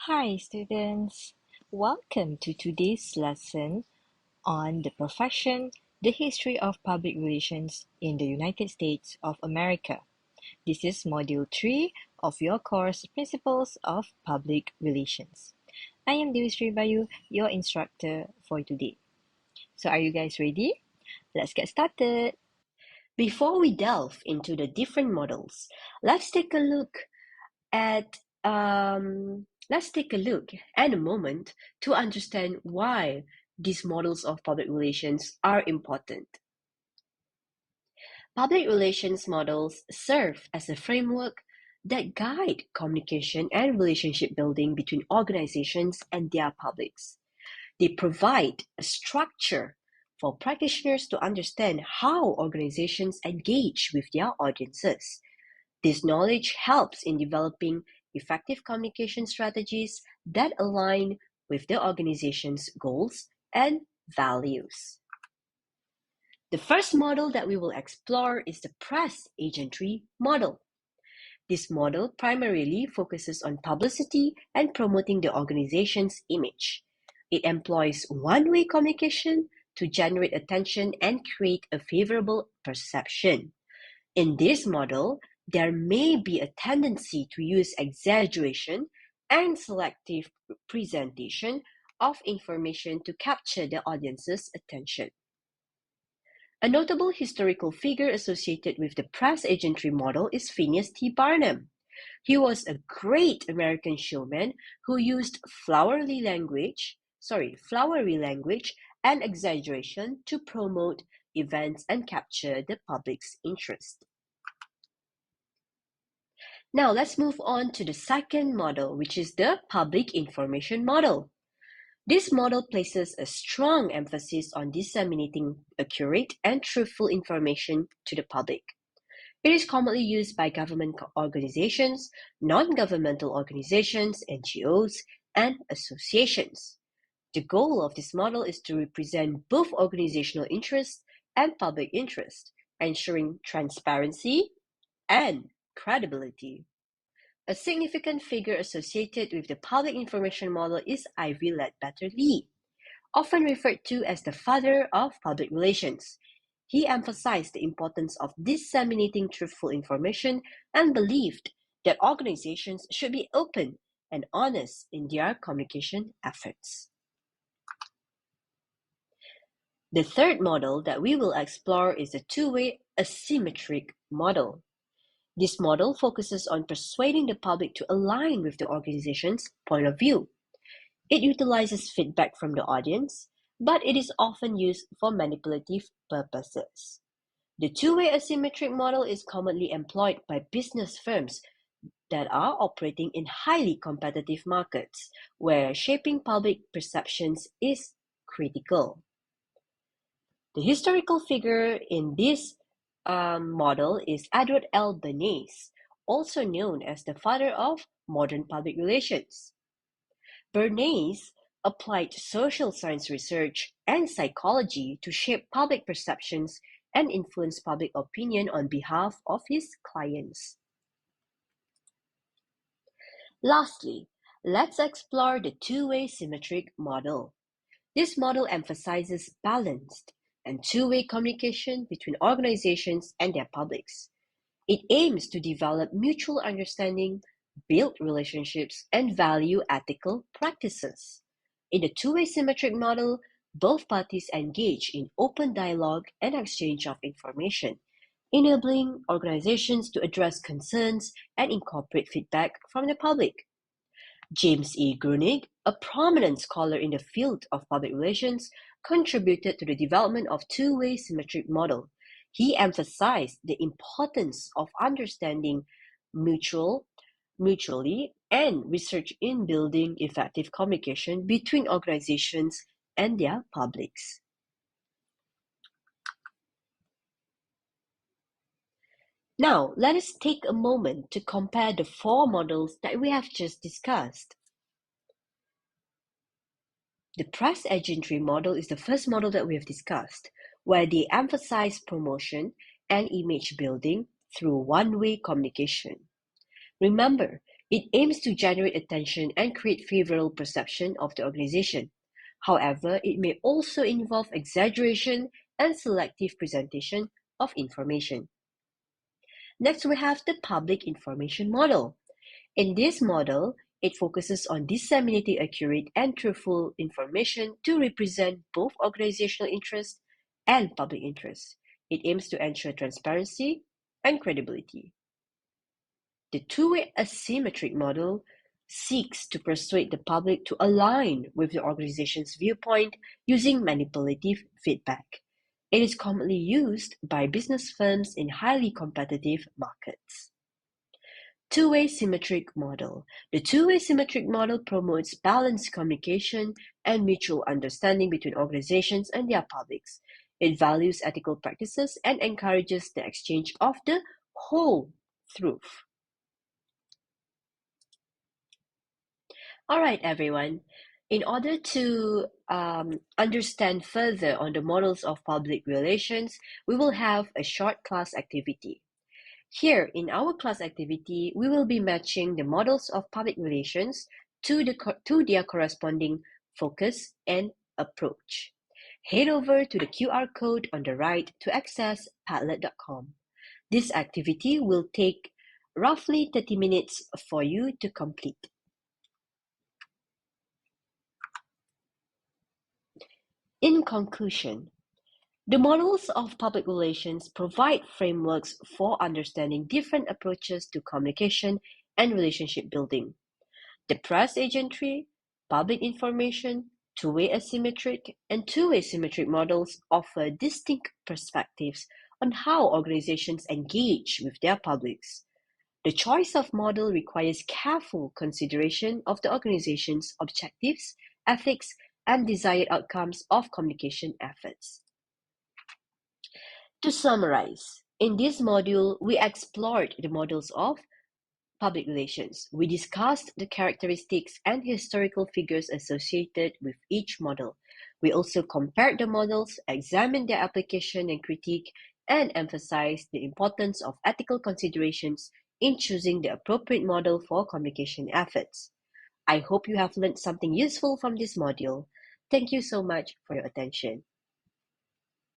Hi, students. Welcome to today's lesson on the profession, the history of public relations in the United States of America. This is Module 3 of your course, Principles of Public Relations. I am Dewi Bayu, your instructor for today. So are you guys ready? Let's get started. Before we delve into the different models, let's take a look at and a moment to understand why these models of public relations are important. Public relations models serve as a framework that guide communication and relationship building between organizations and their publics. They provide a structure for practitioners to understand how organizations engage with their audiences. This knowledge helps in developing effective communication strategies that align with the organization's goals and values. The first model that we will explore is the press agentry model. This model primarily focuses on publicity and promoting the organization's image. It employs one-way communication to generate attention and create a favorable perception. In this model, there may be a tendency to use exaggeration and selective presentation of information to capture the audience's attention. A notable historical figure associated with the press agentry model is Phineas T. Barnum. He was a great American showman who used flowery language and exaggeration to promote events and capture the public's interest. Now let's move on to the second model, which is the public information model. This model places a strong emphasis on disseminating accurate and truthful information to the public. It is commonly used by government organizations, non-governmental organizations, NGOs, and associations. The goal of this model is to represent both organizational interest and public interest, ensuring transparency and credibility. A significant figure associated with the public information model is Ivy Ledbetter Lee, often referred to as the father of public relations. He emphasized the importance of disseminating truthful information and believed that organizations should be open and honest in their communication efforts. The third model that we will explore is the two-way asymmetric model. This model focuses on persuading the public to align with the organization's point of view. It utilizes feedback from the audience, but it is often used for manipulative purposes. The two-way asymmetric model is commonly employed by business firms that are operating in highly competitive markets, where shaping public perceptions is critical. The historical figure in this model is Edward L. Bernays, also known as the father of modern public relations. Bernays applied social science research and psychology to shape public perceptions and influence public opinion on behalf of his clients. Lastly, let's explore the two-way symmetric model. This model emphasizes balanced and two-way communication between organizations and their publics. It aims to develop mutual understanding, build relationships, and value ethical practices. In the two-way symmetric model, both parties engage in open dialogue and exchange of information, enabling organizations to address concerns and incorporate feedback from the public. James E. Grunig, a prominent scholar in the field of public relations, contributed to the development of two-way symmetric model. He emphasized the importance of understanding mutually and research in building effective communication between organizations and their publics. Now, let us take a moment to compare the four models that we have just discussed. The press agentry model is the first model that we have discussed, where they emphasize promotion and image building through one-way communication. Remember, It aims to generate attention and create favorable perception of the organization. However, it may also involve exaggeration and selective presentation of information. Next, we have the public information model. In this model, it focuses on disseminating accurate and truthful information to represent both organizational interests and public interests. It aims to ensure transparency and credibility. The two-way asymmetric model seeks to persuade the public to align with the organization's viewpoint using manipulative feedback. It is commonly used by business firms in highly competitive markets. Two-way symmetric model. The two-way symmetric model promotes balanced communication and mutual understanding between organizations and their publics. It values ethical practices and encourages the exchange of the whole truth. All right, everyone. In order to understand further on the models of public relations, we will have a short class activity. Here, in our class activity, we will be matching the models of public relations to their corresponding focus and approach. Head over to the QR code on the right to access Padlet.com. This activity will take roughly 30 minutes for you to complete. In conclusion, the models of public relations provide frameworks for understanding different approaches to communication and relationship building. The press agentry, public information, two-way asymmetric, and two-way symmetric models offer distinct perspectives on how organizations engage with their publics. The choice of model requires careful consideration of the organization's objectives, ethics, and desired outcomes of communication efforts. To summarize, in this module, we explored the models of public relations. We discussed the characteristics and historical figures associated with each model. We also compared the models, examined their application and critique, and emphasized the importance of ethical considerations in choosing the appropriate model for communication efforts. I hope you have learned something useful from this module. Thank you so much for your attention.